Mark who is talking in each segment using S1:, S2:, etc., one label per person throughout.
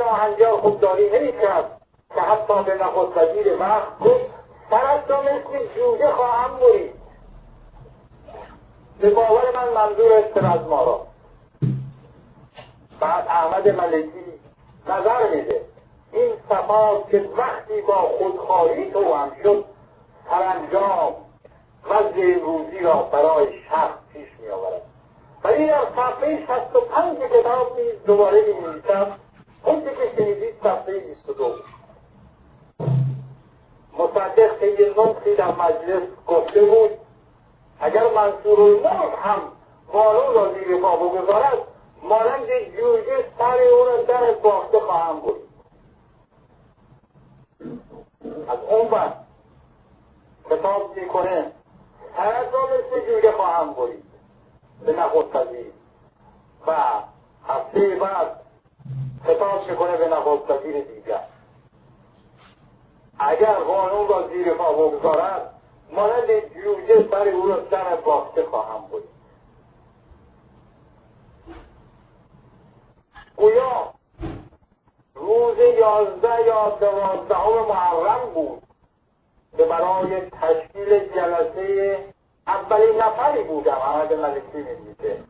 S1: ناهنجار خودداری نمی‌کرد که حتی به نخست وزیر وقت گفت سرت را مثل جوجه خواهم برید. به باور من منظور است از ما را. بعد احمد ملکی نظر میده این صفات که وقتی با خودخواهی توأم شد سرانجام وضع امروزی را برای شخص پیش می آورد. ولی در صفحه 65 کتاب نیز دوباره می نویسم اون که شنیدید صفحه 22 مصدق طی نطقی در مجلس گفته بود اگر منصورالملک هم قانون را زیر پا بگذارد مانند جوجه سر او را در باخته خواهم برید. از اون وقت کتاب میکنه سرت را مثل جوجه خواهم برید به نخست وزیر و هفته بعد خطاب میکنه به نخست وزیر دیگر اگر قانون را زیر پا بگذارد مانند جوجه سر او را در باخته خواهم برید. گویا روز 11 یا 12 محرم بود که برای تشکیل جلسه اولین نفری بودم احمد ملکی می‌نویسه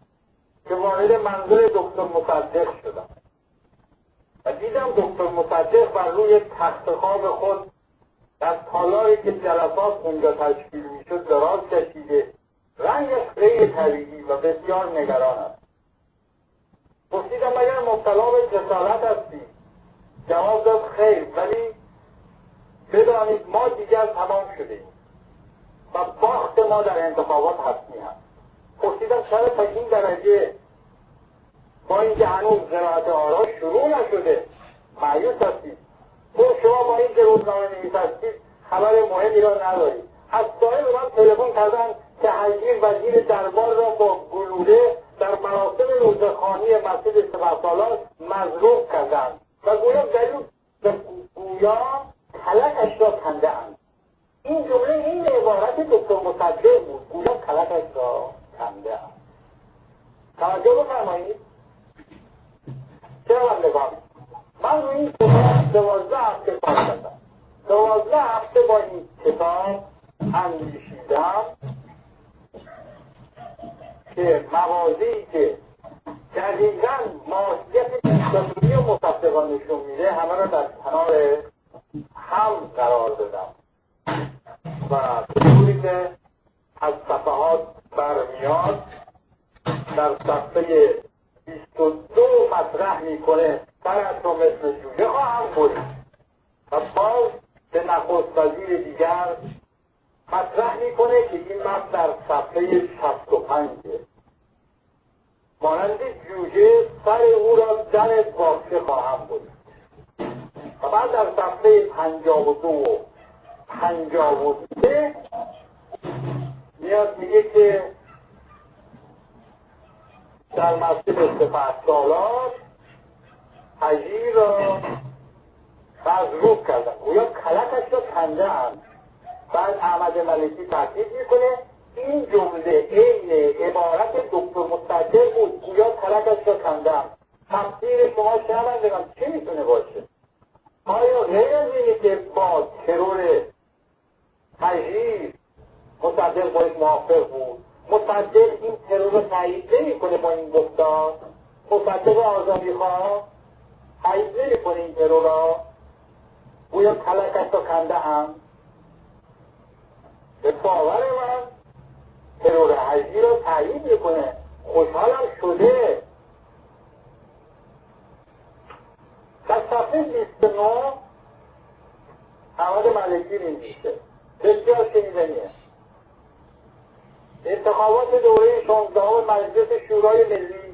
S1: که وارد منزل دکتر مصدق شدم و دیدم دکتر مصدق بر روی تخت خواب خود در تالاری که جلسات اونجا تشکیل میشد دراز کشیده رنگش غیر طبیعی و بسیار نگران است. پرسیدم اگر مبتلا به کسالت هستی؟ جواب داد خیر ولی بدانید ما دیگر تمام شده ایم و باخت ما در انتخابات حتمی هست. پرسیدم چرا تا این درجه با اینکه هنوز قرائت آرا شروع نشده مایوس هستید؟ شما با این که روزنامه نویس هستید خبر مهمی را ندارید. از سایه به من تلفن کردن که حجیر وزیر دربار را با گلوله در مراسم روزخوانی مسجد سپهسالار مضروب کردند و گویا کلکش را کنده اند. این جمله این عبارت دکتر مصدق بود، گویا کلکش را کنده اند. توجه بفرمایید. چرا من نگاه من روی این کتاب 12 هفته کار کردم. 12 هفته با این کتاب اندیشیدم که موازی که دقیقاً ماهیت دیکتاتوری و مصدقان نشون میده همه را در کنار هم قرار دادم و به طوری که از صفحات برمیاد در صفحه 22 مطرح میکنه سرت رو مثل جوجه خواهم برید و باز به نخست وزیر دیگر مطرح میکنه که این متن در صفحه 65 مانند جوجه سر او را در باخته خواهم برید و بعد در صفحه 52 و 53 میاد میگه که در مسجد سپهسالار حجیر را مضروب کردن گویا کلکش را کنده اند. بعد احمد ملکی تاکید میکنه این جمله عین عبارت دکتر مصدق بود گویا کلکش را کنده اند. تفسیر شما شنوندگان چی میتونه باشه؟ آیا غیر از اینه که با ترور حجیر مصدق باید موافق بود؟ مصدق این ترور رو تایید نمی‌کنه با این گفتار؟ مصدق آزادی خواه تایید نمی‌کنه این ترور را؟ گویا کلکش را کنده هم؟ به باور من ترور حجیر را تایید می‌کنه. خوشحالم شده. در صفحه 29 احمد ملکی می‌نویسه بسیار شنیدنیه انتخابات دوره 16 مجلس شورای ملی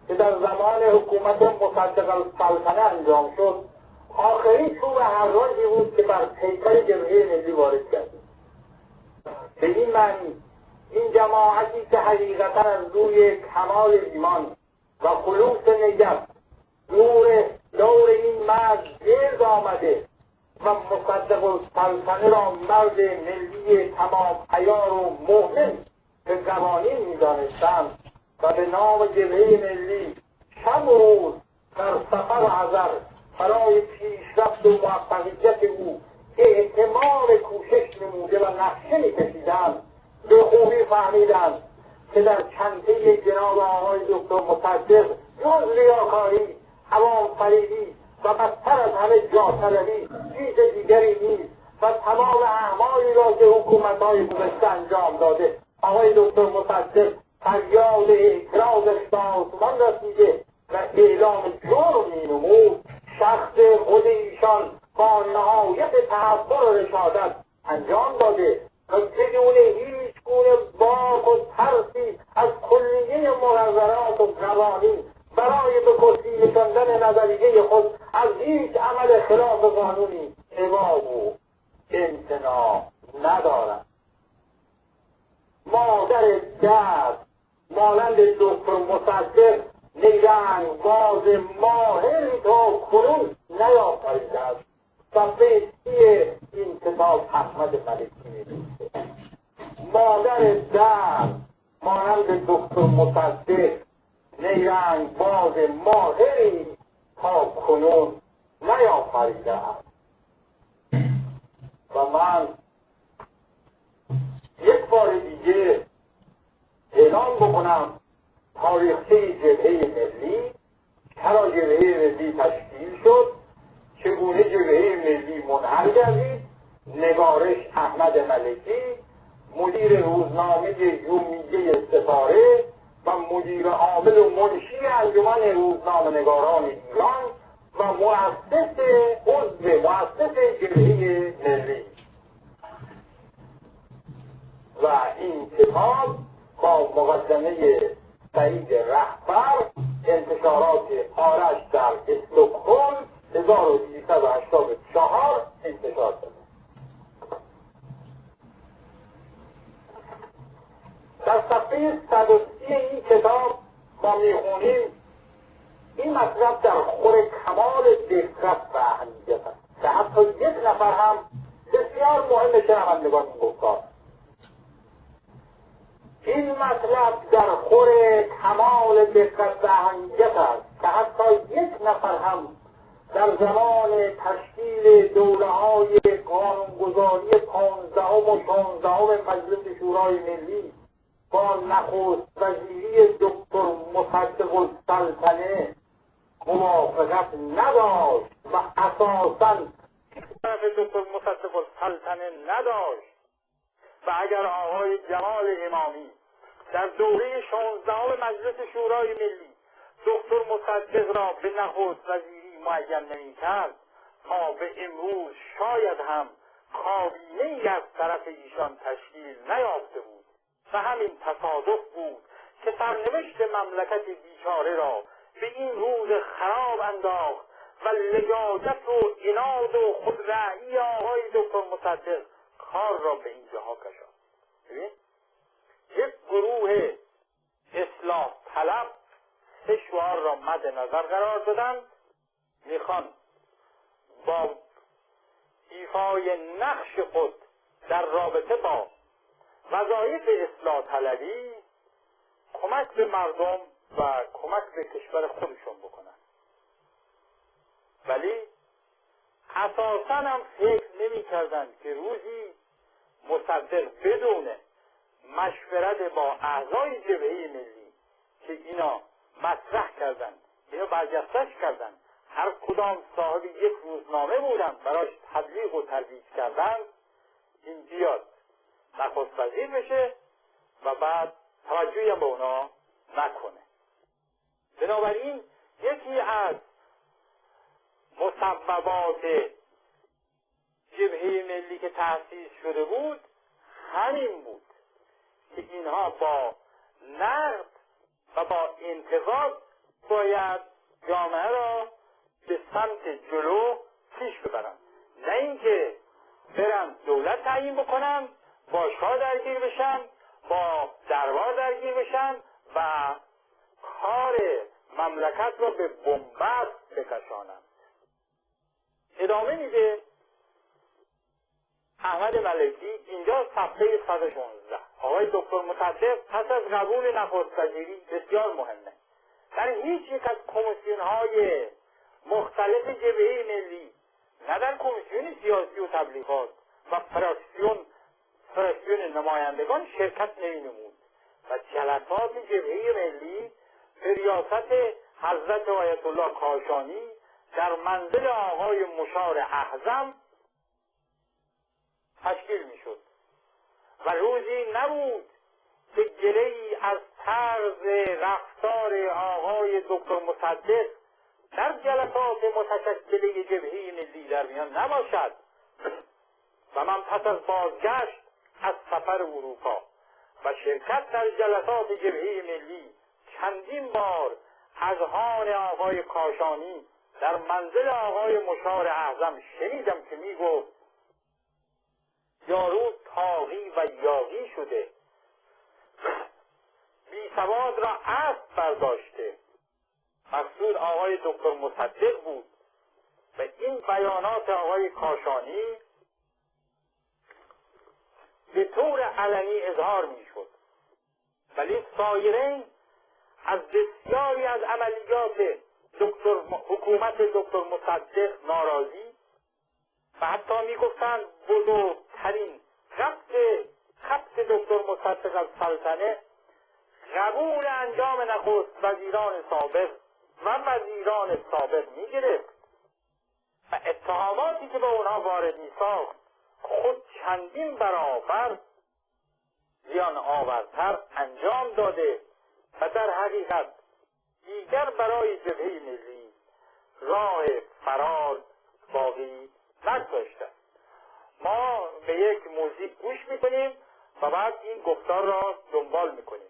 S1: که در زمان حکومت مصدق السلطنه انجام شد آخرین چوب حراجی بود که بر پیکر جبهه ملی وارد کرد. به این معنی این جماعتی که حقیقتا از روی کمال ایمان و خلوص نیت دور این مرد گرد آمده و مصدق السلطنه را مرد ملی تمام عیار و مؤمن به قوانین می‌دانستند و به نام جبهه ملی شب و روز در سفر حذر برای پیشرفت و موفقیت او احتمال کوشش نموده و نقشه می‌کشیدند، به خوبی فهمیدند که در چنته جناب آقای دکتر مصدق جز ریاکاری، عوام‌فریبی و بدتر از همه جاه‌طلبی چیز دیگری نیست و تمام اعمالی را که حکومت‌های گذشته انجام داده. آقای دکتر مصدق فریاد اعتراضش به آسمان رسیده و اعلام جرم می‌نمود. شخص خود ایشان با نهایت تحضر و رشادت انجام داده و بدون هیچ گونه باک و ترسی از کلیه مقررات و قوانین برای به کرسی نشاندن نظریه خود از هیچ عمل خلاف قانونی ابا و امتناع ندارد. مادر درد مانند دکتر مصدق نیرنگ باز ماهری تا کنون نیافریده است. صفحه 30 این کتاب احمد ملکی می‌نویسه مادر درد مانند دکتر مصدق نیرنگ باز ماهری تا کنون نیافریده است. و من یک بار دیگه اعلام بکنم تاریخچه جبهه ملی، چرا جبهه ملی تشکیل شد، چگونه جبهه ملی منحل گردید. نگارش احمد ملکی، مدیر روزنامه یومیه ستاره و مدیر عامل و منشی انجمن روزنامه‌نگاران ایران و مؤسس جبهه ملی. و این کتاب با مقدمه سعید رهبر، انتشارات آرش در استکهلم 1384 انتشار شده. در صفحه 130 این کتاب ما میخونیم این مطلب در خور کمال دقت و اهمیت است که حتی یک نفر هم بسیار مهمه شنوندگان این گفتار. این مطلب در خور کمال دقت و اهمیت است که حتی یک نفر هم در زمان تشکیل دوره‌های قانونگذاری 15 و 16 مجلس شورای ملی با نخست وزیری دکتر مصدق السلطنه موافقت نداشت و اساساً طرف دکتر مصدق السلطنه نداشت. و اگر آقای جمال امامی در دوره 16 مجلس شورای ملی دکتر مصدق را به نخست وزیری معین نمی‌کرد، تا به امروز شاید هم کابینه‌ای از طرف ایشان تشکیل نیافته بود. و همین تصادف بود که سرنوشت مملکت بیچاره را به این روز خراب انداخت و لجاجت و عناد و خودرأیی آقای دکتر مصدق کار را به این جاها کشاند. یک گروه اصلاح طلب سه شعار را مد نظر قرار دادند. میخوان با ایفای نقش خود در رابطه با وظایف اصلاح طلبی کمک به مردم و کمک به کشور خودشون بکنن، ولی اساساً هم فکر نمی کردند که روزی مصدق بدون مشورت با اعضای جبهه ملی که اینا مطرح کردند، اینا برجستش کردند، هر کدام صاحب یک روزنامه بودن براش تبلیغ و ترویج کردند، این بیاد نخست وزیر بشه و بعد توجهی هم به اونا نکنه. بنابراین یکی از مسببات جبهه ملی که تأسیس شده بود همین بود که اینها با نقد و با انتقاد باید جامعه را به سمت جلو پیش ببرند، نه اینکه برن دولت تعیین بکنن، باشگاه درگیر بشن، با دربار درگیر بشن و کار مملکت را به بنبست بکشانند. ادامه میده احمد ملکی اینجا صفحه 116. آقای دکتر مصدق پس از قبول نخست وزیری بسیار مهمه، در هیچ یک از کمیسیون‌های مختلف جبهه ملی، نه در کمیسیون سیاسی و تبلیغات و فرکسیون نمایندگان شرکت نمی‌نمود و جلسات جبهه ملی به ریاست حضرت آیت الله کاشانی در منزل آقای مشار اعظم تشکیل می‌شد و روزی نبود که گله‌ای از طرز رفتار آقای دکتر مصدق در جلسات متشکل جبهه ملی در میان نباشد و من پس از بازگشت از سفر اروپا و شرکت در جلسات جبهه ملی چندین بار از آن آقای کاشانی در منزل آقای مشار اعظم شنیدم که میگفت یارو طاغی و یاغی شده، بی سواد را اسب برداشته. مقصود آقای دکتر مصدق بود و این بیانات آقای کاشانی به طور علنی اظهار میشد، ولی سایرین از بسیاری از عملیات حکومت دکتر مصدق ناراضی و حتی میگفتند بزرگترین خبط دکتر مصدق از سلطنه قبول انجام نخست وزیران سابق و وزیران سابق میگرفت و اتهاماتی که به اونها وارد میساخت خود چندین برابر زیان آورتر انجام داده و در حقیقت دیگر برای جبهه ملی راه فرار باقی نگذاشته. ما به یک موزیک گوش میکنیم و بعد این گفتار را دنبال میکنیم.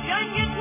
S2: جنگ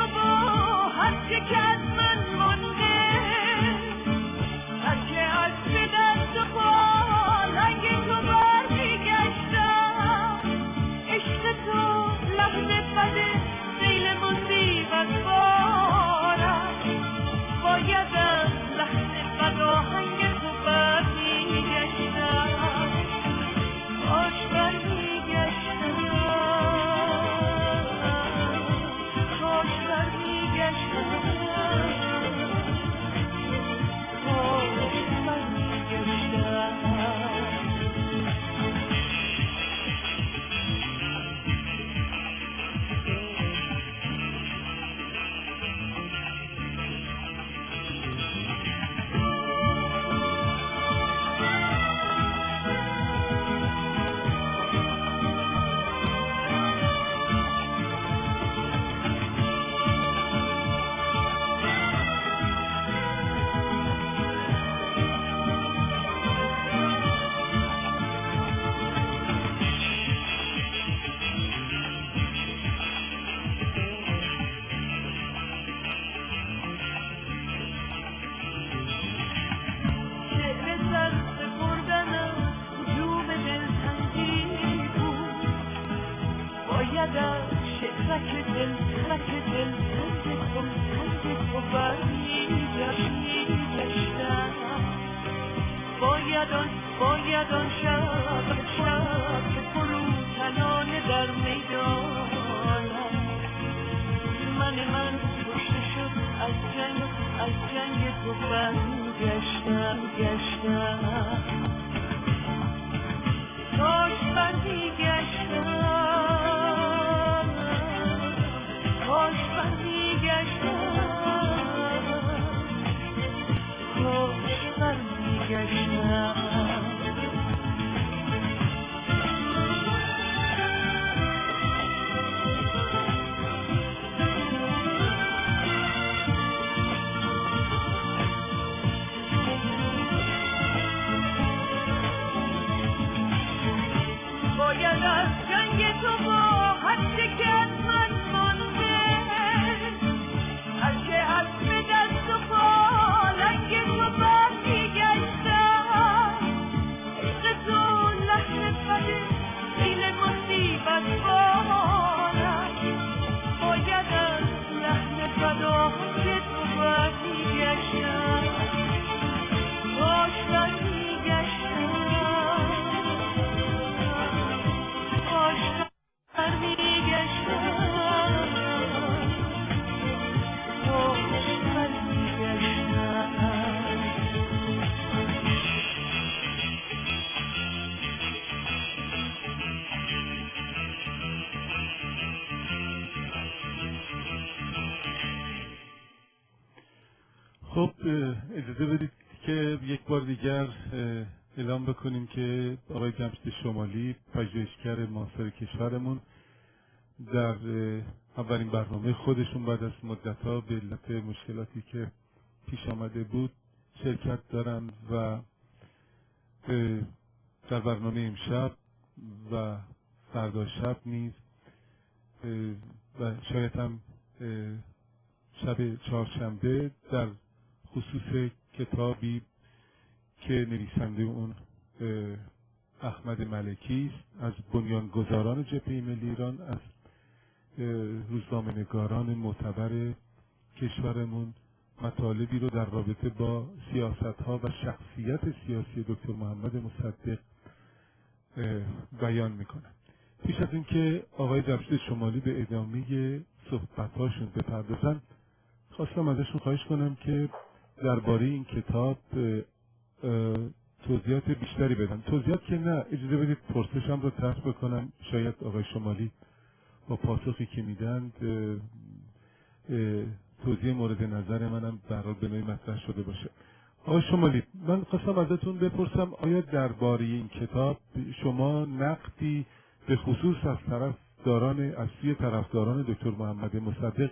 S2: باید آن شب فروتنانه در میدان من کشته شد از جنگ تو برگشتم کاش برمیگشتم کاش برمیگشتم باید از جنگ تو با هرچه که از من مانده هرچه از به دست و پالنگ تو برمیگشتم عشق تو لحن فده دل مصیبت بارم باید از لحن فدا که تو برمیگشتم کاش برمیگشتم
S3: خب اجازه بدید که یک بار دیگر اعلام بکنیم که آقای جمشید شمالی پژوهشگر معاصر کشورمون در اولین برنامه خودشون بعد از مدت‌ها به علت مشکلاتی که پیش آمده بود شرکت دارن و در برنامه امشب و فردا شب نیز و شاید هم شب چهارشنبه در خصوص کتابی که نویسنده اون احمد ملکی است از بنیانگذاران جبهه ملی ایران، از روزنامه‌نگاران معتبر کشورمون مطالبی رو در رابطه با سیاست‌ها و شخصیت سیاسی دکتر محمد مصدق بیان میکنه. پیش از اینکه آقای جمشید شمالی به ادامه صحبت‌هاشون بپردازن، خواستم ازشون خواهش کنم که درباره این کتاب توضیحات بیشتری بدن. توضیحات که نه، اجازه بدید پرسشم رو طرح بکنم، شاید آقای شمالی با پاسخی که میدن توضیح مورد نظر منم در حال به نوعی مطرح شده باشه. آقای شمالی، من خواستم ازتون بپرسم آیا درباره این کتاب شما نقدی به خصوص از سوی طرفداران دکتر محمد مصدق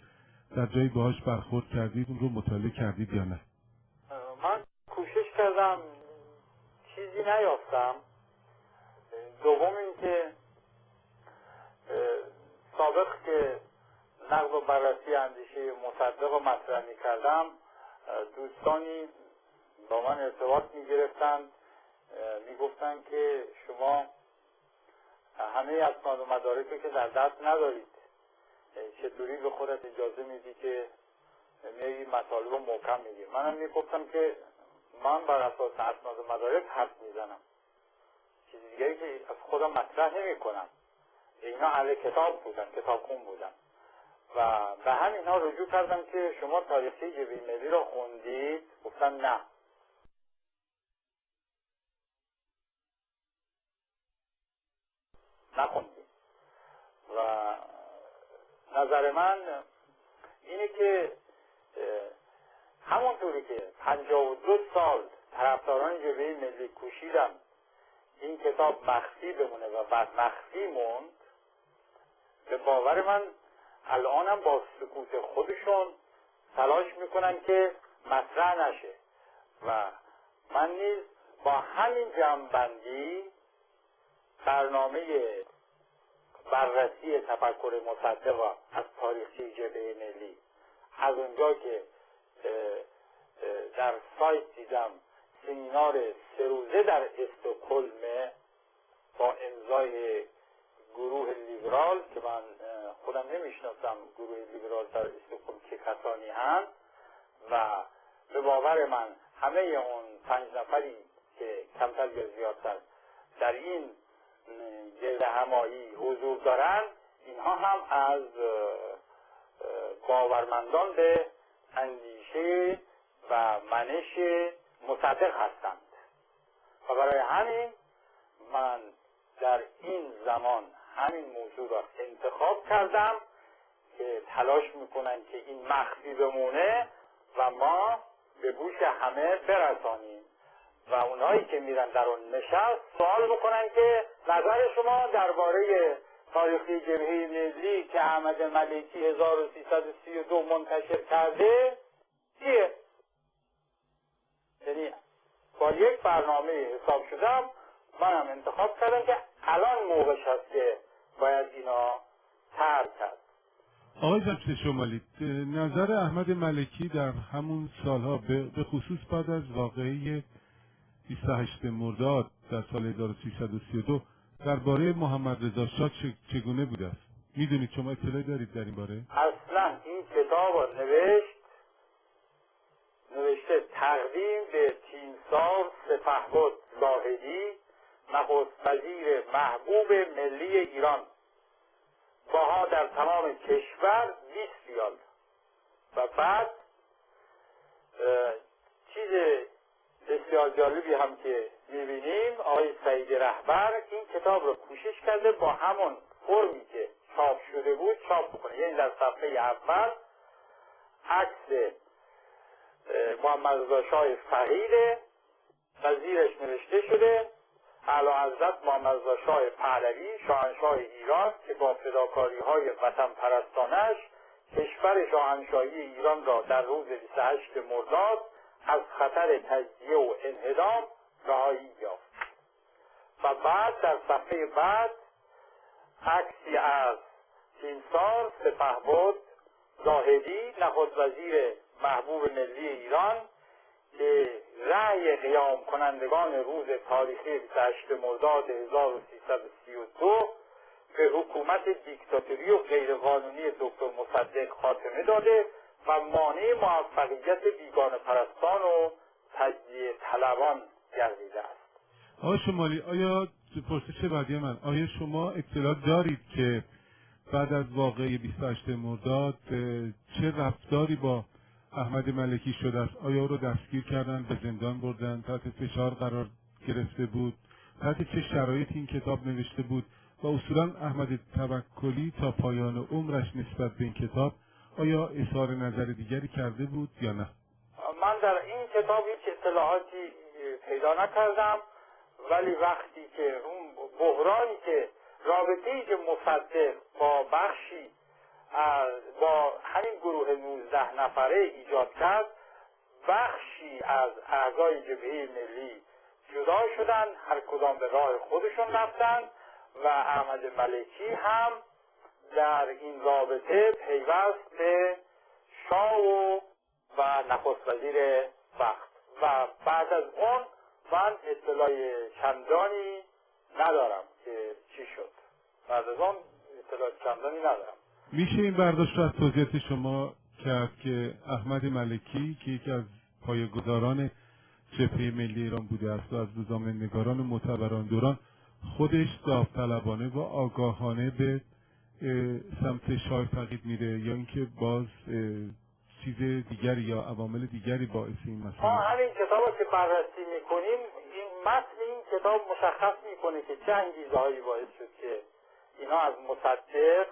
S3: در جایی باهاش برخورد کردید، اون رو مطالعه کردید یا نه؟
S1: من کوشش کردم چیزی نیافتم. دوم اینکه سابق که نقد و بررسی اندیشه مصدق رو مطرح می‌کردم، دوستانی با من ارتباط می‌گرفتند، می‌گفتند که شما همه اسناد و مدارکی که در دست ندارید، چطوری به خودت اجازه میدی که میگی مطالب رو محکم میگی؟ منم میگفتم که من بر اساس اسناد و مدارک حرف میزنم، چیزی دیگری که از خودم مطرح نمی کنم. اینا اهل کتاب بودن، کتابخون بودن و به همینها رجوع کردم که شما تاریخچه جبهه ملی رو خوندید؟ گفتن نه. نخوندیم. و نظر من اینه که همونطوری که 52 سال طرفداران جبهه ملی کوشیدن این کتاب مخفی بمونه و بعد مخفی موند، به باور من الانم با سکوت خودشون تلاش میکنن که مطرح نشه و من نیز با همین جمع‌بندی برنامه بررسی تفکر مصدق از تاریخچه جبهه ملی از اونجا که در سایت دیدم سمینار 3 روزه در استکهلم با امضای گروه لیبرال که من خودم نمیشناسم گروه لیبرال در استکهلم چه کسانی هست و به باور من همه اون 5 نفری که کمتر یا زیادتر در این گرد همایی حضور دارند، اینها هم از باورمندان به اندیشه و منش مصدق هستند و برای همین من در این زمان همین موضوع را انتخاب کردم که تلاش میکنن که این مخفی بمونه و ما به گوش همه برسانیم و اونایی که میرن در اون نشست سوال بکنن که نظر شما درباره تاریخی جبهه ملی که احمد ملکی 1332 منتشر کرده چیه؟ یعنی با یک برنامه حساب شدم منم انتخاب کردم که الان موقعش هست که باید اینا ترک کرد.
S3: آقای جمشید شمالی، نظر احمد ملکی در همون سالها به خصوص بعد از واقعه 28 مرداد در سال 1332 درباره محمد رضا شاه چگونه بوده است؟ میدونید شما اطلاعی دارید در این باره؟
S1: اصلا این کتاب رو نوشته تقدیم به تیمسار سپهبد زاهدی، نخست وزیر محبوب ملی ایران، باها در تمام کشور 20 ریال. و بعد چیز بسیار جالبی هم که میبینیم آقای سعید رهبر این کتاب رو کوشش کرده با همون فرمی که چاپ شده بود چاپ بکنه، یعنی در صفحه اول عکس محمد رضا شاه فقیده و زیرش نوشته شده اعلیحضرت محمد رضا شاه پهلوی شاهنشاه ایران که با فداکاری‌های وطن پرستانش کشور شاهنشاهی ایران را در روز 28 مرداد از خطر تجزیه و انهدام رهایی یافت. و بعد در صفحه بعد عکسی از تیمسار سپهبد زاهدی نخست وزیر محبوب ملی ایران که رأی قیام کنندگان روز تاریخی 28 مرداد 1332 به حکومت دیکتاتوری و غیرقانونی دکتر مصدق خاتمه داده و مانع موفقیت بیگانه پرستان و تجزیه طلبان گردیده است.
S3: آقای شمالی، آیا پرسش بعدی من، آیا شما اطلاع دارید که بعد از واقعه 28 مرداد چه رفتاری با احمد ملکی شده است؟ آیا او رو دستگیر کردن، به زندان بردن، تحت فشار قرار گرفته بود؟ تحت چه شرایطی این کتاب نوشته بود؟ و اصولا احمد توکلی تا پایان عمرش نسبت به این کتاب آیا اظهار نظر دیگری کرده بود یا نه؟
S1: من در این کتاب هیچ اطلاعاتی پیدا نکردم، ولی وقتی که اون بحرانی که رابطه‌ای که مصدق با بخشی با همین گروه 19 نفره ایجاد کرد، بخشی از اعضای جبهه ملی جدا شدن، هر کدام به راه خودشون رفتن و احمد ملکی هم در این رابطه پیوست به شاه و نخست وزیر وقت. و بعد از اون من اطلاع چندانی ندارم که چی شد. بعد از اون اطلاع چندانی ندارم.
S3: میشه این برداشت را از توضیحات شما کرد که احمد ملکی که یکی از پایه‌گذاران جبهه ملی ایران بوده است و از روزنامه‌نگاران معتبران دوران خودش داوطلبانه و آگاهانه به سمت شاه فقید میره، یا اینکه باز چیز دیگری یا عوامل دیگری باعث این مسئله؟
S1: ما همین کتاب رو که بررسی میکنیم، این متن این کتاب مشخص میکنه که چه انگیزه‌هایی باعث شد که اینا از مصدق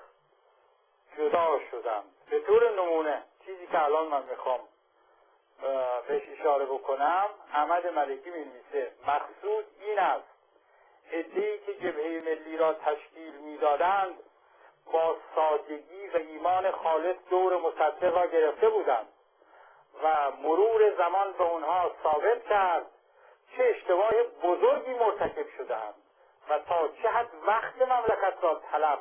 S1: جدا شدن. به طور نمونه چیزی که الان من میخوام بهش اشاره بکنم، احمد ملکی می‌نویسه مقصود این است عده‌ای که جبهه ملی را تشکیل میدادند با سادگی و ایمان خالص دور مصدق را گرفته بودند و مرور زمان به اونها ثابت کرد چه اشتباه بزرگی مرتکب شدند و تا چه حد وقت مملکت را طلب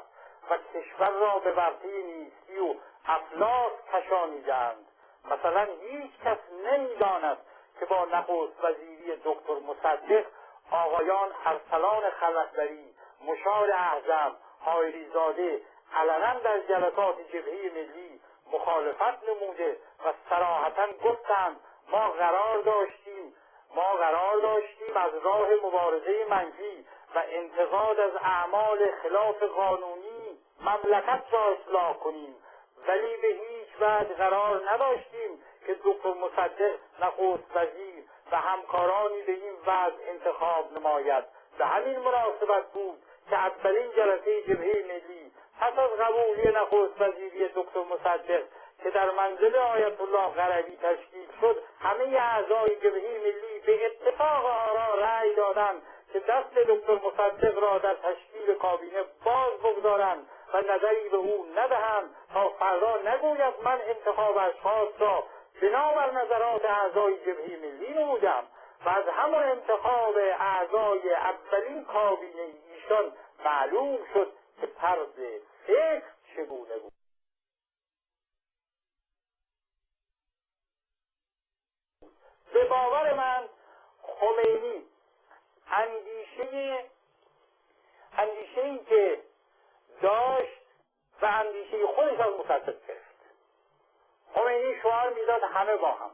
S1: و کشور را به ورطه نیستی و افلاس کشانیدند. مثلا هیچ کس نمی‌داند که با نخست وزیری دکتر مصدق آقایان ارسلان خلعتبری، مشار اعظم، حایری زاده علنا در جلسات جبهه ملی مخالفت نموده و صراحتا گفتند ما قرار داشتیم رفتیم از راه مبارزه منفی و انتقاد از اعمال خلاف قانونی مملکت را اصلاح کنیم، ولی به هیچ وجه قرار نداشتیم که دکتر مصدق نخست وزیر و همکارانی به این وضع انتخاب نماید. به همین مناسبت بود که اولین جلسه جبهه ملی پس از قبولی نخست وزیری دکتر مصدق که در منزل آیت الله قربی تشکیل شد، همه اعضای جبهه ملی به اتفاق آرا رأی دادند که دست دکتر مصدق را در تشکیل کابینه باز بگذارند و نظری به او ندهند تا فردا نگوید من انتخاب اشخاص را بنابر نظرات اعضای جبهه ملی نمودم و از همان انتخاب اعضای اولین کابینه ایشان معلوم شد که طرز فکر چگونه بود. به باور من خمینی اندیشه‌ای که داشت و اندیشه خودش از مصدق گرفت. خمینی شعار میداد همه با هم.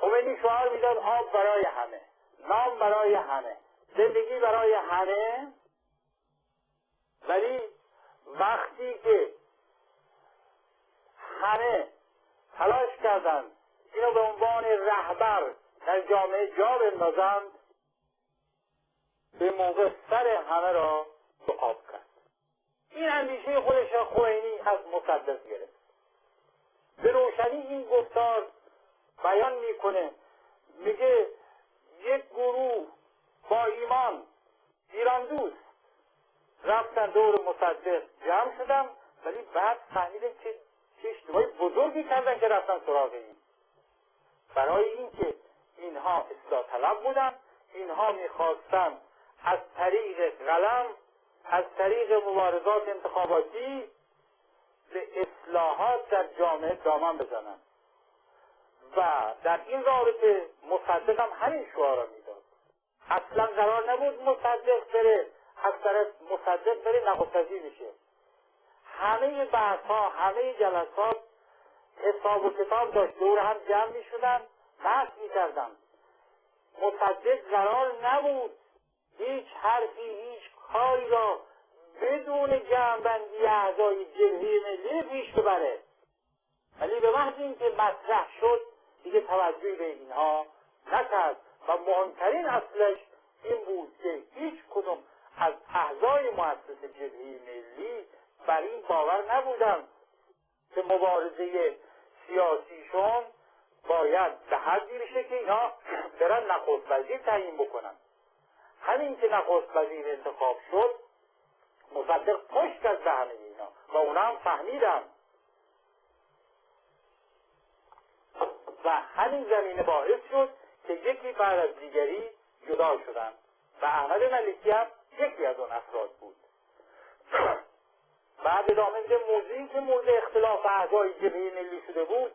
S1: خمینی شعار میداد آب برای همه، نام برای همه، زندگی برای همه. ولی وقتی که همه تلاش کردند اینو به عنوان رهبر در جامعه جا بندازند، به موقع سر همه را به آب کرد. این اندیشه خودش را خمینی از مصدق گرفت. به روشنی این گفتار بیان میکنه، میگه یک گروه با ایران دوست رفتن دور مصدق جمع شدن، ولی بعد فهمیدن که چه اشتباهی بزرگی کردن که رفتن سراغ این. برای اینکه اینها اصلاح طلب بودن، اینها میخواستن از طریق قلم، از طریق مبارزات انتخاباتی به اصلاحات در جامعه دامن بزنن و در این رابطه مصدق هم همین شعار را میداد. اصلا قرار نبود مصدق بره، از طرف مصدق بره نخست وزیر بشه. همه بحث ها، همه جلسات حساب و کتاب داشت، دور هم جمع می شدن، بحث می کردن. مصدق قرار نبود هیچ حرفی، هیچ کاری را بدون جمع‌بندی اعضای جبهه ملی پیش ببره. ولی به محض اینکه مطرح شد دیگه توجهی به اینها نکرد و مهمترین اصلش این بود که هیچ کدوم از اعضای مؤسسه جبهه ملی بر این باور نبودند که مبارزه سیاسیشون باید به حدی بشه که اینا برن نخست وزیر تعیین بکنن. همین که نخست وزیر انتخاب شد، مصدق پشت از به همه اینا و اونا هم فهمیدن و همین زمینه باعث شد که یکی بعد از دیگری جدا شدن و احمد ملکی هم یکی از اون افراد بود. بعد ادامه میده موضوعی که مورد اختلاف اعضای جبهه ملی شده بود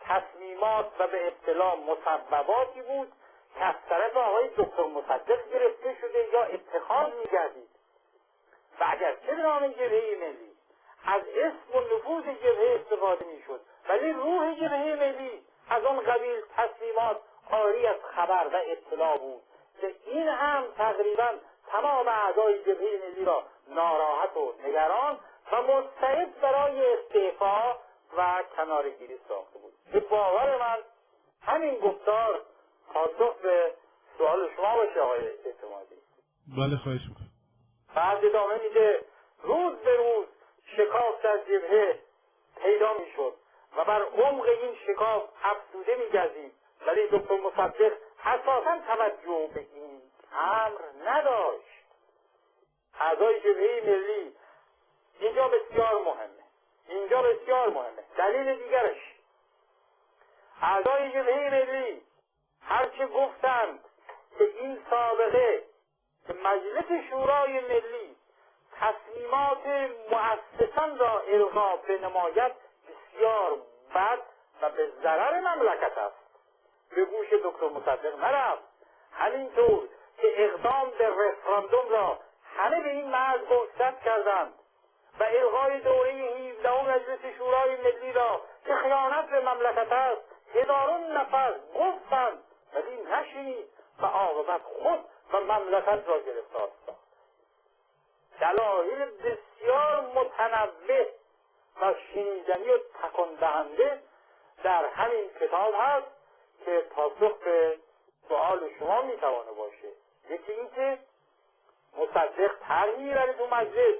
S1: تصمیمات و به اصطلاح مسبباتی بود که از طرف آقای دکتر مصدق گرفته شده یا اتخاذ می‌گردید و اگرچه به نام جبهه ملی از اسم و نفوذ جبهه استفاده می‌شد، ولی روح جبهه ملی از آن قبیل تصمیمات عاری از خبر و اطلاع بود که این هم تقریبا تمام اعضای جبهه ملی را ناراحت و نگران و مستعد برای استعفا و کناره‌گیری ساخته بود. به باور من همین گفتار پاسخ به سوال شما باشه آقای اعتمادی.
S3: بله خواهش میکنم.
S1: بعد ادامه میده روز به روز شکاف در جبهه پیدا میشد و بر عمق این شکاف افزوده میگردید، ولی دکتر مصدق اساسا توجه به این امر نداشت. اعضای جبهه ملی اینجا بسیار مهمه. دلیل دیگرش اعضای جبهه ملی هرچه گفتند که این سابقه که مجلس شورای ملی تصمیمات مؤسسان را الغا بنماید بسیار بد و به ضرر مملکت است، به گوش دکتر مصدق نرفت. همینطور که اقدام به رفراندوم را همه به این مرز گوشزد کردند و الغای دوره 17 مجلس شورای ملی را که خیانت به مملکت است هزاران نفر گفتند، ولی نشنید و عاقبت خود و مملکت را گرفتار ساخت. دلایل بسیار متنوع و شنیدنی و تکان دهنده در همین کتاب هست که پاسخ به سوال شما میتوانه باشه. یکی این که مصدق طرحی میبره تو مجلس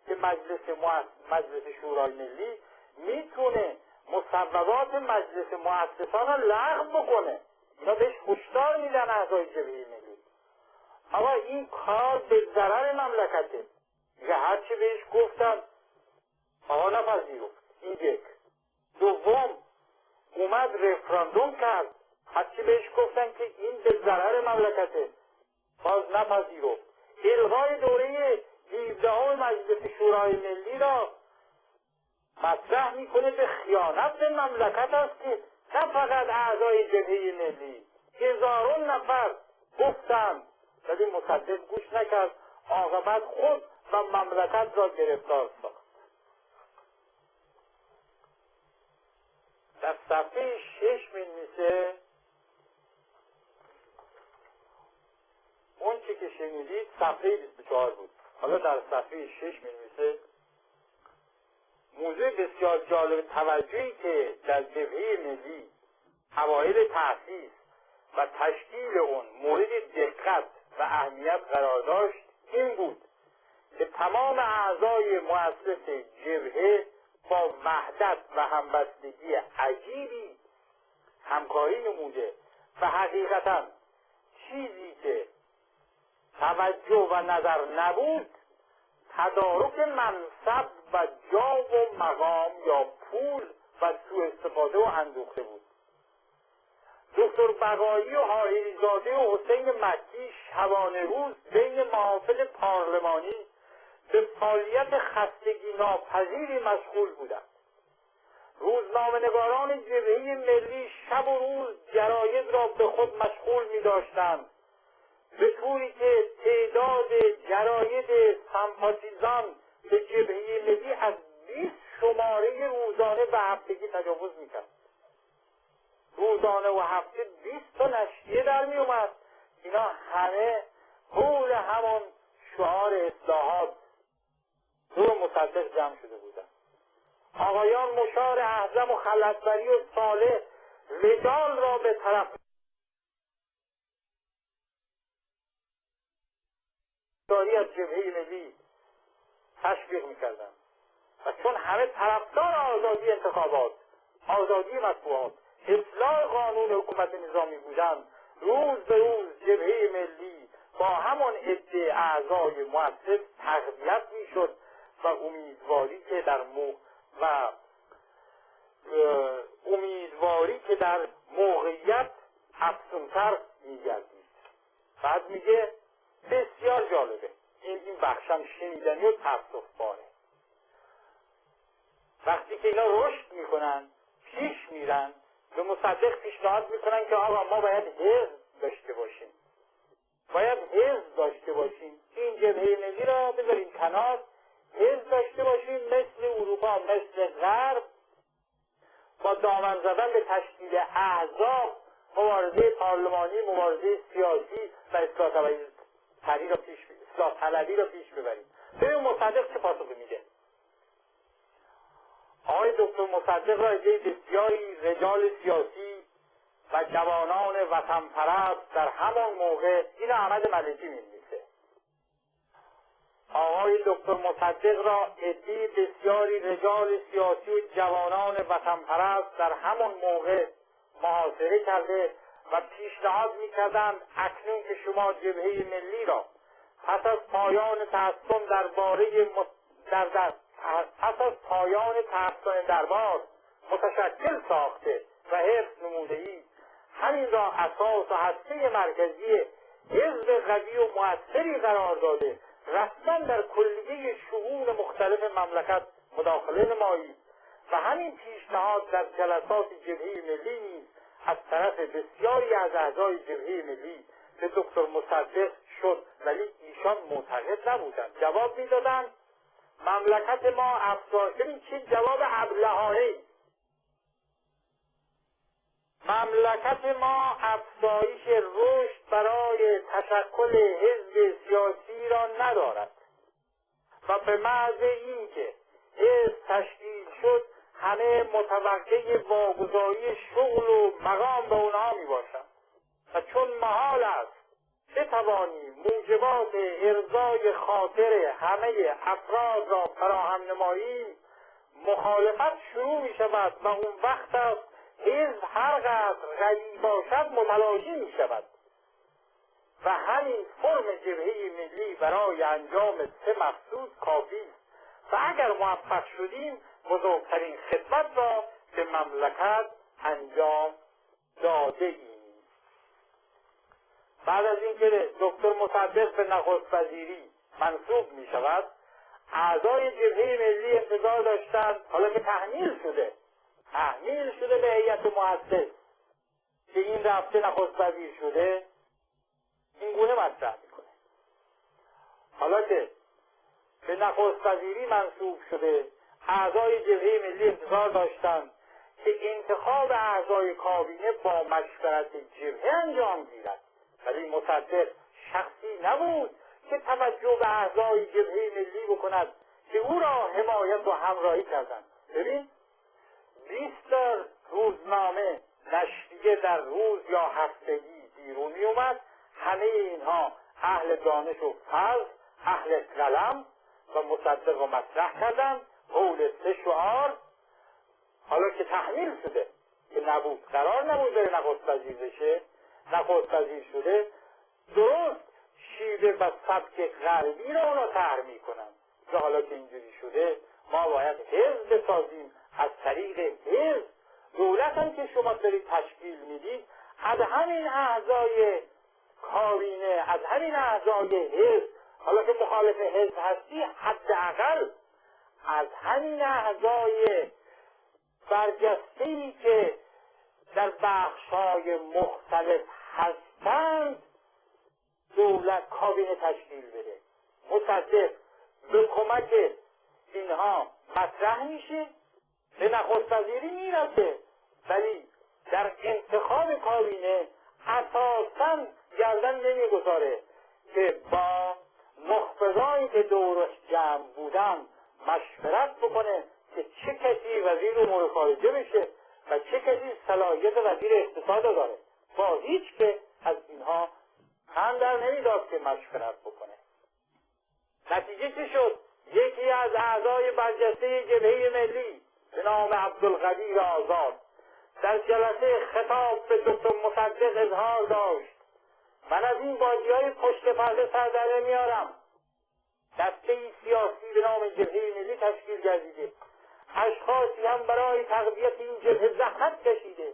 S1: که مجلس شورای ملی میتونه مصوبات مجلس مؤسسان رو لغو بکنه. اینا بهش هشدار میدن اعضای جبهه ملی. اما این کار به ضرر مملکته. میگه هرچی بهش گفتن آقا نپذیرفت. این یک. دوم اومد رفراندوم کرد، هرچی بهش گفتن که این به ضرر مملکته باز نپذیرفت. الغای دوره 17 مجلس شورای ملی را مطرح میکنه به خیانت به مملکت است که نه فقط اعضای جبهه ملی، هزاران نفر گفتند ولی مصدق گوش نکرد، عاقبت خود و مملکت را گرفتار ساخت. در صفحه 6 می‌نویسه اون چی که شنیدید صفحه 24 بود. حالا در صفحه 6 می‌نویسه موضوع بسیار جالب توجهی که در جبهه ملی اوایل تأسیس و تشکیل اون مورد دقت و اهمیت قرار داشت این بود که تمام اعضای مؤسس جبهه با وحدت و همبستگی عجیبی همکاری نموده و حقیقتا چیزی که توجه و نظر نبود تدارک منصب و جاه و مقام یا پول و سوء استفاده و اندوخته بود. دکتر بقایی و حاریزاده و حسین مکی شبانه روز بین محافل پارلمانی به فعالیت خستگی ناپذیری مشغول بودند. روزنامه‌نگاران جبهه ملی شب و روز جراید را به خود مشغول می داشتند، به طوری که تعداد جراید سمپاتیزان به جبهه ملی از 20 شماره روزانه و هفتگی تجاوز میکرد. روزانه و هفته 20 تا نشریه در می اومد. اینا همه حول همون شعار اصلاحات دور مصدق جمع شده بودند. آقایان مشار اعظم و خلعتبری و صالح رجال را به طرف داری از جبهه ملی تشویق میکردن و چون همه طرفدار آزادی انتخابات، آزادی مطبوعات، اصلاح قانون حکومت نظامی بودند، روز به روز جبهه ملی با همان عده اعضای مؤسس تقویت میشد و امیدواری که در موقعیت افزونتر میگردید. بعد میگه بسیار جالبه این بخشم شنیدنی و تأسف‌باره. وقتی که اینا رشد میکنن پیش میرن به مصدق پیشنهاد میکنن که آقا ما باید حزب داشته باشیم، این جبهه ملی را بذاریم کنار، حزب داشته باشیم مثل اروپا، مثل غرب، با دامن زدن به تشکیل احزاب مبارزه پارلمانی، مبارزه سیاسی و اصلاح طلبی را پیش ببریم. ببین مصدق چه پاسخی میده. آقای دکتر مصدق را عده بسیاری رجال سیاسی و جوانان وطن پرست در همان موقع، این احمد ملکی می‌نویسه، آقای دکتر مصدق را عده بسیاری رجال سیاسی و جوانان وطن پرست در همان موقع محاصره کرده و پیشنهاد می‌کردند اکنون که شما جبهه ملی را پس از پایان تحصن دربار متشکل ساخته و حفظ نموده اید، همین را اساس و هسته مرکزی حزب قوی و مؤثری قرار داده، رسما در کلیه شؤون مختلف مملکت مداخله نمایید و همین پیشنهاد در جلسات جبهه ملی نیز از طرف بسیاری از اعضای جبهه ملی به دکتر مصدق شد، ولی ایشان معتقد نبودند. جواب میدادند مملکت ما افزایش. ببین چه جواب ابلهانه‌ای. مملکت ما افزایش رشد برای تشکل حزب سیاسی را ندارد و به محض اینکه حزب تشکیل شد همه متوقع واگذاری شغل و مقام به اونها می باشند و چون محال است بتوانیم موجبات ارضای خاطر همه افراد را فراهم نماییم، مخالفت شروع می شود و اون وقت است حزب هر قدر قوی باشد متلاشی می شود و همین فرم جبهه ملی برای انجام سه مقصود کافی است و اگر موفق شدیم بزرگترین خدمت را به مملکت انجام داده ایم. بعد از اینکه دکتر مصدق به نخست وزیری منصوب می شود، اعضای جبهه ملی انتظار داشتند حالا که تحمیل شده به هیئت مؤسس که این رفته نخست وزیر شده، این گونه مطرح میکنه. حالا که به نخست وزیری منصوب شده، اعضای جبهه ملی انتظار داشتند که انتخاب اعضای کابینه با مشورت جبهه انجام گیرد، ولی مصدق شخصی نبود که توجه به اعضای جبهه ملی بکند که او را حمایت و همراهی کردند. ببین 20 روزنامه نشریه در روز یا هفتگی بیرون می اومد، همه اینها اهل دانش و فضل، اهل قلم و مصدق را مطرح کردند قول 3 شعار. حالا که تحمیل شده که نبود، قرار نبود بره نخست وزیر بشه، نخست وزیر شده، درست شیوه و سبک غربی را اونا طرح میکنن که حالا که اینجوری شده ما باید حزب بسازیم، از طریق حزب دولت هم که شما دارید تشکیل میدید از همین اعضای کابینه، از همین اعضای حزب، حالا که مخالف حزب هستی حداقل از همین اعضای برجسته‌ای که در بخش‌های مختلف هستند دولت کابینه تشکیل بده. مصدق به کمک اینها مطرح میشه، به نخست وزیری میرسه، ولی در انتخاب کابینه اساساً گردن نمیگذاره که با مخبرانی که دورش جمع بودن مشورت بکنه که چه کسی وزیر امور خارجه بشه و چه کسی صلاحیت وزیر اقتصاد داره. با هیچ که از اینها هم در نمیداد که مشورت بکنه. نتیجه چه شد؟ یکی از اعضای برجسته جبهه ملی به نام عبدالقدیر آزاد در جلسه خطاب به دکتر مصدق اظهار داشت: من از این بازی‌های پشت پرده سر در نمیارم. دسته‌ای سیاسی به نام جبهه ملی تشکیل گردیده، اشخاصی هم برای تقویت این جبهه زحمت کشیده،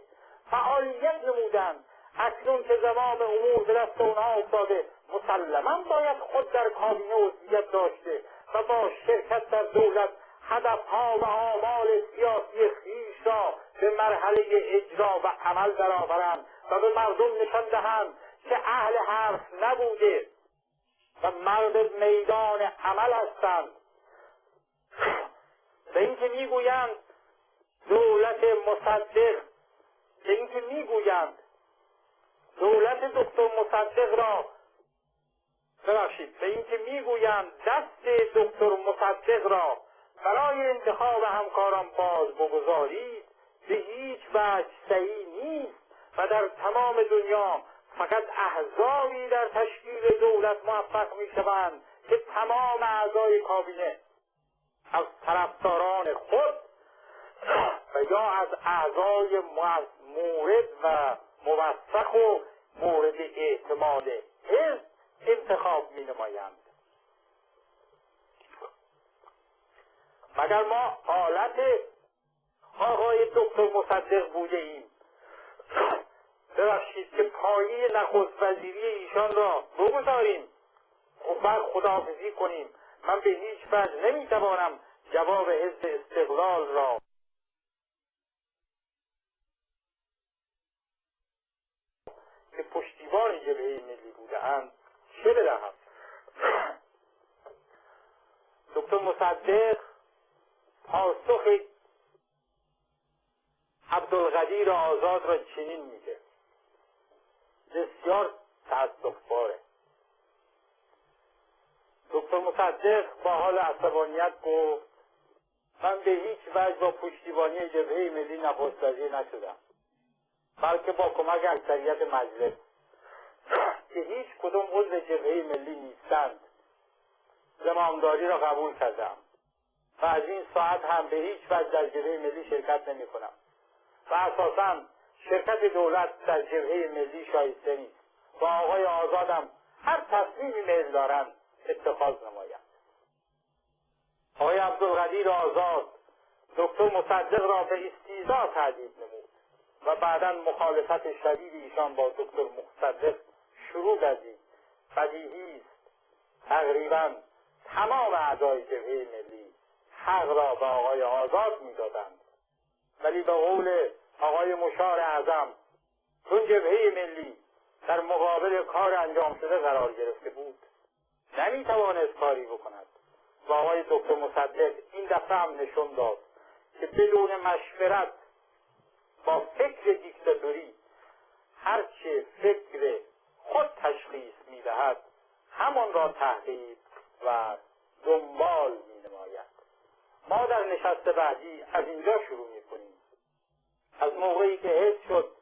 S1: فعالیت نمودند. اکنون که زمام امور به دست اونها افتاده، مسلماً باید خود در کابینه عضویت داشته و با شرکت در دولت هدفها و آمال سیاسی خویش را به مرحله اجرا و عمل درآورند و به مردم نشان دهند که اهل حرف نبوده و مرد میدان عمل هستند. به اینکه میگویند دولت مصدق، به اینکه میگویند دولت دکتر مصدق را به اینکه میگویند دست دکتر مصدق را برای انتخاب همکاران باز بگذارید، به هیچ وجه صحیح نیست و در تمام دنیا فقط احزابی در تشکیل دولت موفق میشوند که تمام اعضای کابینه از طرفداران خود و یا از اعضای مورد و موثق و مورد اعتماد حزب انتخاب می نمایند. مگر ما حالت آقای دکتر مصدق بوده ایم ببخشید که پایه نخست وزیری ایشان را بگذاریم و بعد خداحافظی کنیم؟ من به هیچ وجه نمیتوانم جواب حزب استقلال را که پشتیبان جبهه ملی بوده‌اند چه بدهم. دکتر مصدق پاسخ عبدالقدیر آزاد را چنین میگه، بسیار تأسف‌باره. دکتر مصدق با حال عصبانیت گفت من به هیچ وجه با پشتیبانی جبهه ملی نخست وزیر نشدم، بلکه با کمک اکثریت مجلس که هیچ کدام عضو جبهه ملی نیستند زمامداری را قبول کردم و از این ساعت هم به هیچ وجه در جبهه ملی شرکت نمی کنم و اساساً شرکت دولت در جبهه ملی شایسته نیست و آقای آزادم هر تصمیمی میل دارند اتخاذ نمایند. آقای عبدالقدیر آزاد دکتر مصدق را به استیضاح تهدید نمود و بعداً مخالفت شدید ایشان با دکتر مصدق شروع گردید. بدیهی است تقریباً تمام اعضای جبهه ملی حق را به آقای آزاد میدادند، ولی به قول آقای مشار اعظم چون جبهه ملی در مقابل کار انجام شده قرار گرفته بود نمیتوانست کاری بکند و آقای دکتر مصدق این دفعه هم نشون داد که بدون مشورت با فکر دیکتاتوری هرچه فکر خود تشخیص میدهد همان را تحقیق و دنبال مینماید. ما در نشست بعدی از اینجا شروع میکنیم، از موقعی که حس شد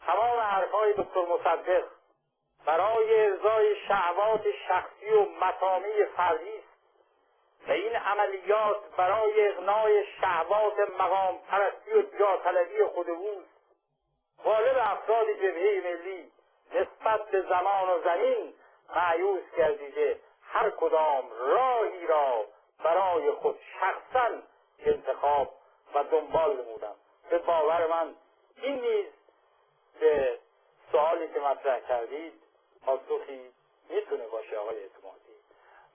S1: تمام حرفهای دکتر مصدق برای ارضای شهوات شخصی و مطامع فردی است و این عملیات برای اغنای شهوات مقام پرستی و جا طلبی خود اوست، غالب افراد جبهه ملی نسبت به زمان و زمین مایوس گردیده هر کدام راهی را برای خود شخصا انتخاب و دنبال نمودم. به باور من این نیز به سوالی که مطرح کردید پاسخی میتونه باشه آقای اعتمادی.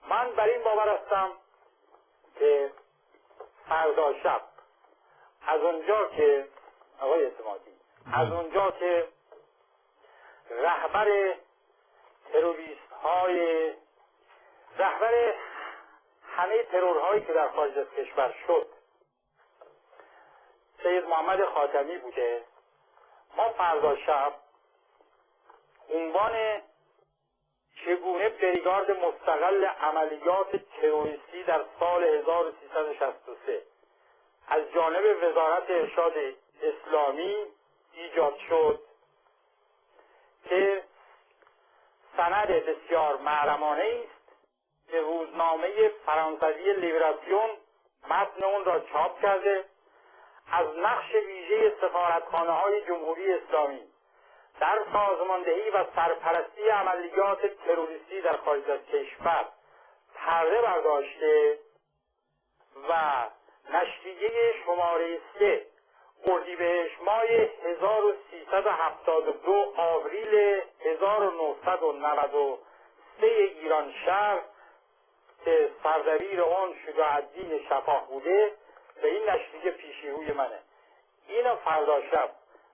S1: من بر این باور هستم که فردا شب از اونجا که آقای اعتمادی از اونجا که رهبر همه ترورهایی که در خارج از کشور شد سید محمد خاتمی بوده، ما فردا شب عنوان چگونه بریگارد مستقل عملیات تروریستی در سال 1363 از جانب وزارت ارشاد اسلامی ایجاد شد که سند بسیار محرمانه است که روزنامه فرانسوی لیبراسیون متن اون را چاپ کرده، از نقش ویژه سفارتخانه‌های جمهوری اسلامی در سازماندهی و سرپرستی عملیات تروریستی در خارج از کشور پرده برداشته و نشریه شماره 3 اردیبهشت ماه 1372 آوریل 1993 ایران شهر که سردبیر آن شجاع‌الدین شفاح بوده و این نشریه پیشی روی منه، اینو فردا شب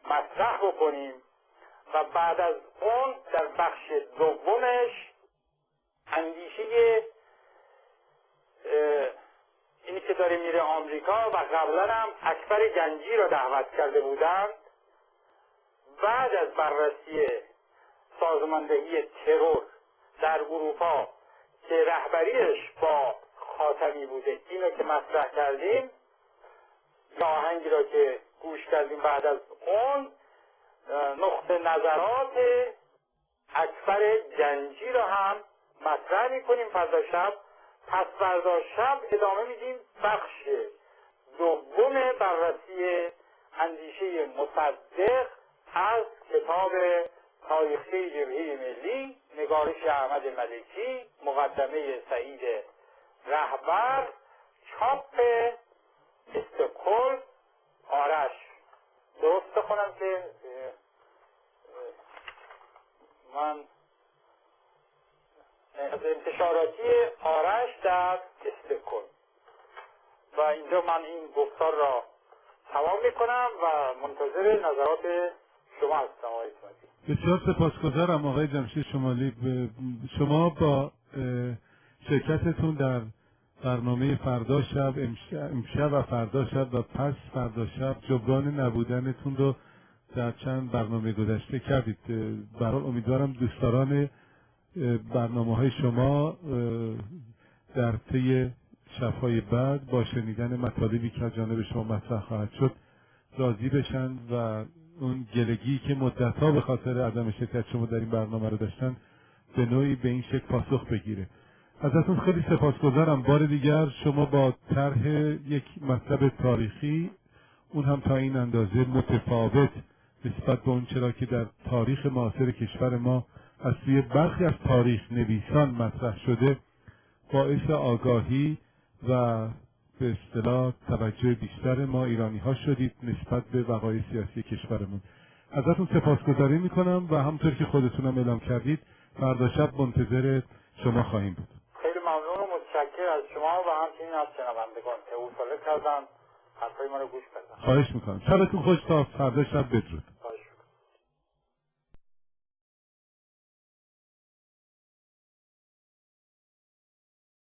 S1: مطرح بکنیم و بعد از اون در بخش دومش اندیشه اینی که داره میره آمریکا و قبلا هم اکبر گنجی را دعوت کرده بودند، بعد از بررسی سازماندهی ترور در اروپا که رهبریش با خاتمی بوده اینو که مطرح کردیم، یا آهنگی را که گوش کردیم بعد از اون نقطه نظرات اکبر گنجی را هم مطرح میکنیم فردا شب. پس فردا شب ادامه میدیم بخش دوم بررسی اندیشه مصدق از کتاب تاریخچه جبهه ملی، نگارش احمد ملکی، مقدمه سعید رهبر، چاپ استکهلم آرش. درست بخونم که من از انتشاراتی آرش در استکهلم و اینجا من این گفتار را تمام میکنم و منتظر نظرات شما هستم آقای اسماعیلی.
S3: بسیار سپاسگزارم آقای جمشید شمالی. شما با شرکتتون در برنامه فردا شب، امشب و فردا شب و پس فردا شب جبران نبودنتون رو در چند برنامه گذشته کردید. برحال امیدوارم دوستداران برنامه‌های شما در طی شب‌های بعد با شنیدن مطالبی که از جانب شما مطرح خواهد شد راضی بشن و اون گلگی که مدت‌ها به خاطر عدم شرکت شما در این برنامه رو داشتن به نوعی به این شکل پاسخ بگیره. ازتون خیلی سپاسگزارم. بار دیگر شما با طرح یک مطلب تاریخی، اون هم تا این اندازه متفاوت نسبت به اون چرا که در تاریخ معاصر کشور ما از سوی برخی از تاریخ نویسان مطرح شده، باعث آگاهی و به اصطلاح توجه بیشتر ما ایرانی ها شدید نسبت به وقایع سیاسی کشورمون. ازتون سپاسگزاری میکنم و همونطور که خودتونم اعلام کردید فردا شب منتظر شما خواهیم بود.
S1: خیلی ممنون و متشکر از شما و همچنین از شنوندگان که حوصله کردن حرفای ما رو گوش بدن.
S3: خواهش میکنم. شبتون خوش تا فردا شب. بدرود.